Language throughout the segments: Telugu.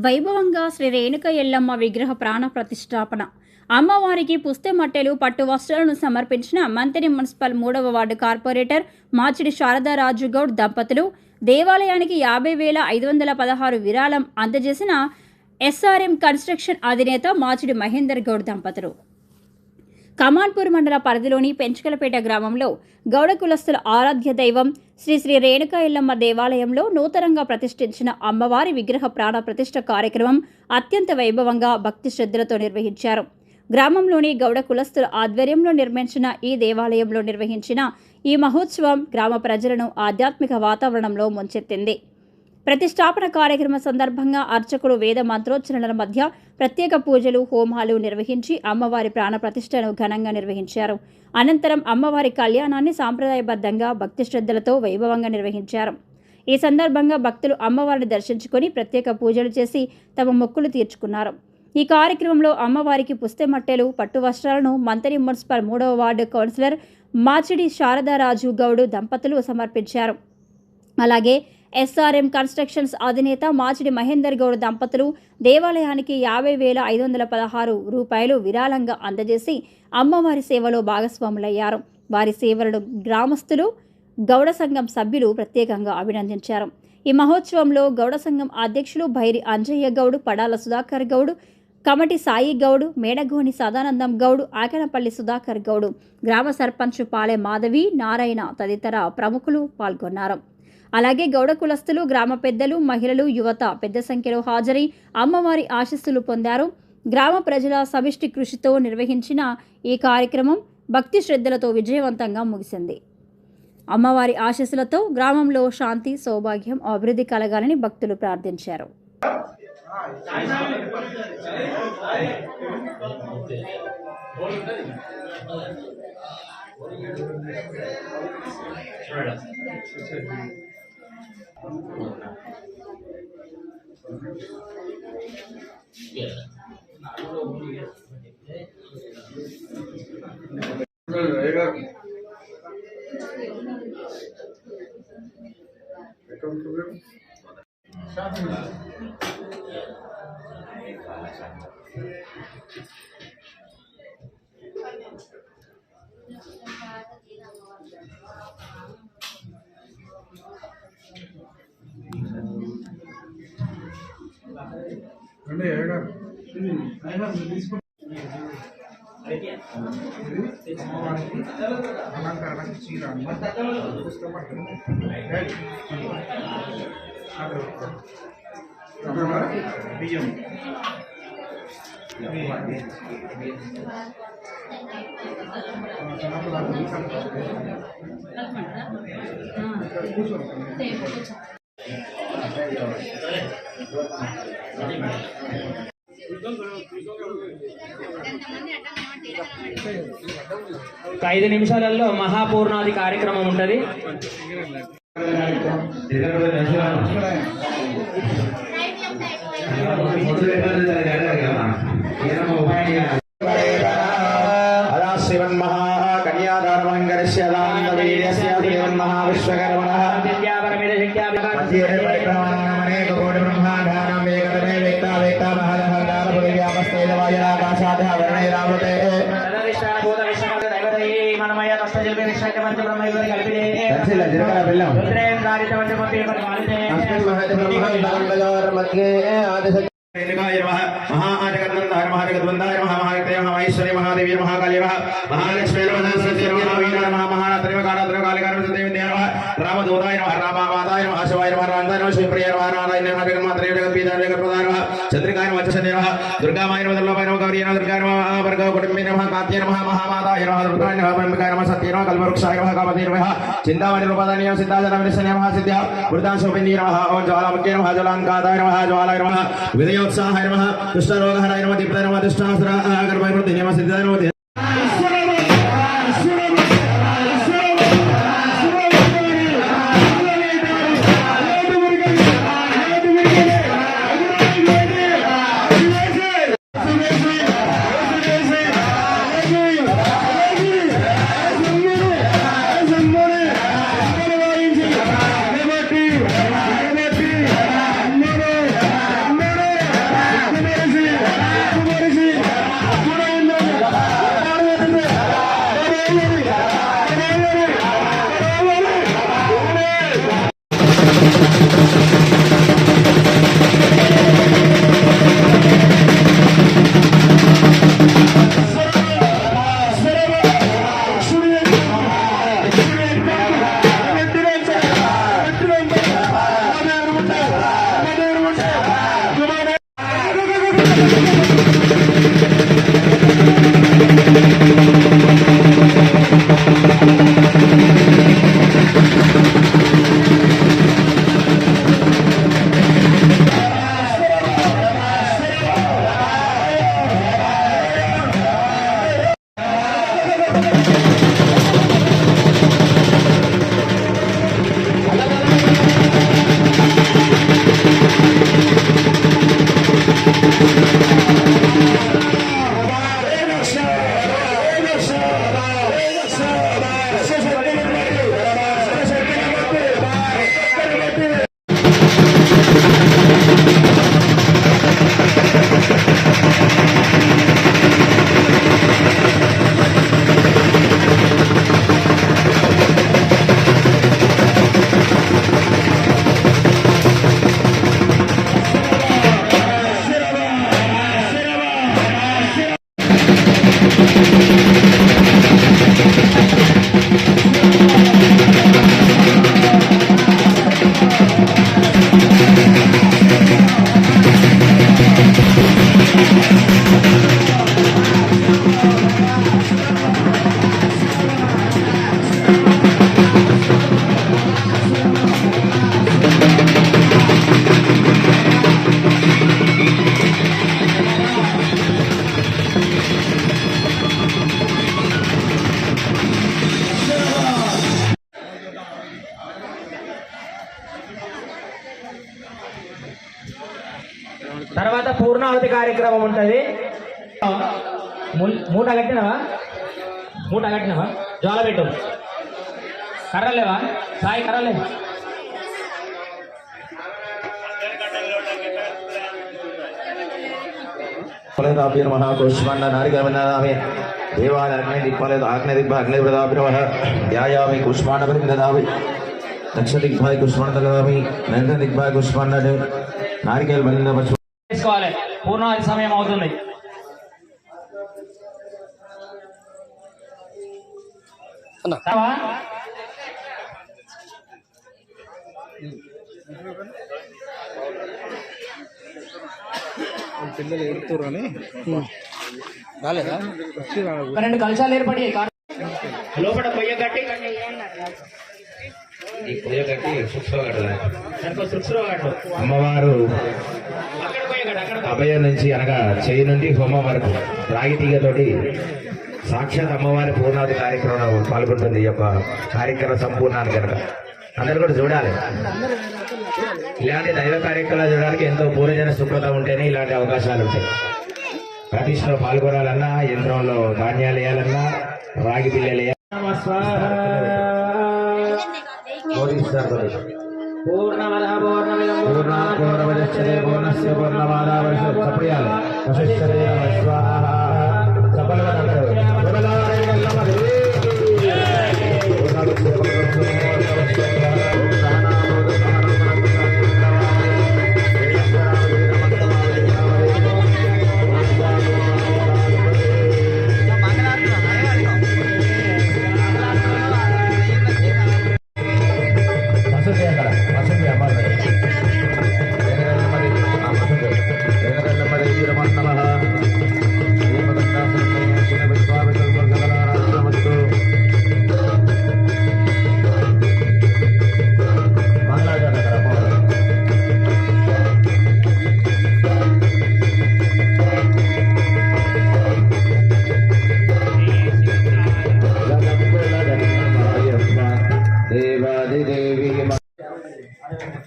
వైభవంగా శ్రీ రేణుక ఎల్లమ్మ విగ్రహ ప్రాణ ప్రతిష్టాపన. అమ్మవారికి పుస్తెమట్టెలు, పట్టు వస్త్రాలను సమర్పించిన మంతెని మున్సిపల్ 3వ వార్డు కార్పొరేటర్ మాచిడి శారదారాజు గౌడ్ దంపతులు. దేవాలయానికి 50,516 విరాళం అందజేసిన ఎస్ఆర్ఎం కన్స్ట్రక్షన్ అధినేత మాచిడి మహేందర్ గౌడ్ దంపతులు. కమాన్పూర్ మండల పరిధిలోని పెంచకలపేట గ్రామంలో గౌడ కులస్తుల ఆరాధ్య దైవం శ్రీ శ్రీ రేణుక ఎల్లమ్మ దేవాలయంలో నూతనంగా ప్రతిష్ఠించిన అమ్మవారి విగ్రహ ప్రాణ ప్రతిష్ఠ కార్యక్రమం అత్యంత వైభవంగా భక్తి శ్రద్ధలతో నిర్వహించారు. గ్రామంలోని గౌడ కులస్తుల ఆధ్వర్యంలో నిర్మించిన ఈ దేవాలయంలో నిర్వహించిన ఈ మహోత్సవం గ్రామ ప్రజలను ఆధ్యాత్మిక వాతావరణంలో ముంచెత్తింది. ప్రతిష్టాపన కార్యక్రమం సందర్భంగా అర్చకులు వేద మంత్రోచ్చరణల మధ్య ప్రత్యేక పూజలు, హోమాలు నిర్వహించి అమ్మవారి ప్రాణ ప్రతిష్టను ఘనంగా నిర్వహించారు. అనంతరం అమ్మవారి కళ్యాణాన్ని సాంప్రదాయబద్ధంగా భక్తి శ్రద్ధలతో వైభవంగా నిర్వహించారు. ఈ సందర్భంగా భక్తులు అమ్మవారిని దర్శించుకొని ప్రత్యేక పూజలు చేసి తమ మొక్కులు తీర్చుకున్నారు. ఈ కార్యక్రమంలో అమ్మవారికి పుస్తెమట్టెలు, పట్టు వస్త్రాలను మంతెని మున్సిపల్ 3వ వార్డు కౌన్సిలర్ మాచిడి శారదారాజు గౌడ్ దంపతులు సమర్పించారు. అలాగే ఎస్ఆర్ఎం కన్స్ట్రక్షన్స్ అధినేత మాచిడి మహేందర్ గౌడ్ దంపతులు దేవాలయానికి 50,516 రూపాయలు విరాళంగా అందజేసి అమ్మవారి సేవలో భాగస్వాములయ్యారు. వారి సేవలను గ్రామస్తులు, గౌడ సంఘం సభ్యులు ప్రత్యేకంగా అభినందించారు. ఈ మహోత్సవంలో గౌడ సంఘం అధ్యక్షులు భైరి అంజయ్య గౌడ్, పడాల సుధాకర్ గౌడ్, కమటి సాయి గౌడ్, మేడగోని సదానందం గౌడ్, ఆకనపల్లి సుధాకర్ గౌడ్, గ్రామ సర్పంచ్ పాలె మాధవి, నారాయణ తదితర ప్రముఖులు పాల్గొన్నారు. అలాగే గౌడ కులస్తులు, గ్రామ పెద్దలు, మహిళలు, యువత పెద్ద సంఖ్యలో హాజరై అమ్మవారి ఆశీస్సులు పొందారు. గ్రామ ప్రజల సమిష్టి కృషితో నిర్వహించిన ఈ కార్యక్రమం భక్తి శ్రద్ధలతో విజయవంతంగా ముగిసింది. అమ్మవారి ఆశీస్సులతో గ్రామంలో శాంతి, సౌభాగ్యం, అభివృద్ధి కలగాలని భక్తులు ప్రార్థించారు. ఒక 5 నిమిషాలలో మహాపూర్ణాది కార్యక్రమం ఉంటుంది. महादेवी महाकाली महालक्ष्मी रामदूताय रामावादाय शिवाय शिवप्रिय चंद्रिकाय दुर्गामाय गौरी दुर्गाय कुटुंबी कात्य महामाताय दुर्गाय सत्य कल्पवृक्षाय कामती चिंतामणि रूपदानी सिद्धाजन सिद्ध्या वृद्धाशोभिनी ओं ज्वालामुख्य ज्वलांकादाय ज्वालाय विजयोत्साहाय दुष्टरोगहराय दीप्ताय दुष्टासुरा गर्भवृद्धि सिद्धाय తర్వాత పూర్ణావతి కార్యక్రమం ఉంటుంది. మూట కట్టినవా జ్వాల పెట్టు. కర్రలేవా సాయి కర్రలే. ఫలదాభ్య నమః కుష్మాండ నారికమనామి దేవాలగ్నే దిక్ఫలద ఆగ్నే దిక్భ అగ్నే ప్రదాభ్యవః యాయామి కుష్మాండ దదామి దక్ష దిక్భాయ కుష్మాండ దదామి నైన దిక్భాయ కుష్మాండ నారికేల్ బంద తీసుకోవాలి. పూర్ణావతి సమయం అవుతుంది. పిల్లలు ఎడుతురు అని రాలేదా? 2 కలశాలు ఏర్పడి లోపల పొయ్య కట్టి అమ్మవారు అభయం నుంచి అనగా చేయి నుండి హోమం వరకు రాగి తీగతోటి సాక్షాత్ అమ్మవారి పూర్ణావతి కార్యక్రమం పాల్గొంటుంది. ఈ యొక్క కార్యక్రమ సంపూర్ణాన్ని కనుక అందరూ కూడా చూడాలి. ఇలాంటి దైవ కార్యక్రమాలు చూడడానికి ఎంతో పూర్వజన శుభ్రత ఉంటేనే ఇలాంటి అవకాశాలు ఉంటాయి. ప్రతిష్టలో పాల్గొనాలన్నా, యంత్రంలో ధాన్యాలు వేయాలన్నా, రాగి పిల్లలు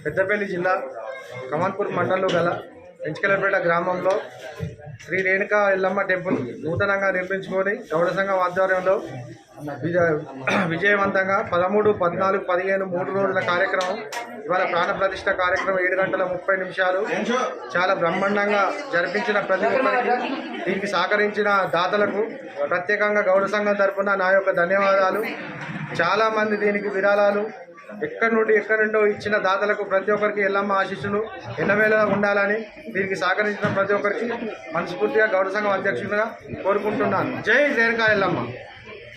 పెద్దపల్లి జిల్లా కమాన్పూర్ మండలంలో గల పెంచకలపేట గ్రామంలో శ్రీ రేణుకా ఎల్లమ్మ టెంపుల్ నూతనంగా నిర్మించుకొని గౌడ సంఘం ఆధ్వర్యంలో విజయవంతంగా 13, 14, 15 3 రోజుల కార్యక్రమం. ఇవాళ ప్రాణ ప్రతిష్ఠ కార్యక్రమం 7 గంటల 30 నిమిషాలు చాలా బ్రహ్మాండంగా జరిపించిన ప్రతి ఒక్కరికి, దీనికి సహకరించిన దాతలకు ప్రత్యేకంగా గౌడ సంఘం తరఫున నా యొక్క ధన్యవాదాలు. చాలామంది దీనికి విరాళాలు ఎక్కడి నుండో ఇచ్చిన దాతలకు ప్రతి ఒక్కరికి ఎల్లమ్మ ఆశీస్సులు ఎన్నవేళ ఉండాలని దీనికి సహకరించిన ప్రతి ఒక్కరికి మనస్ఫూర్తిగా గౌడ సంఘం అధ్యక్షుడిగా కోరుకుంటున్నాను. జై రేణుకా ఎల్లమ్మ.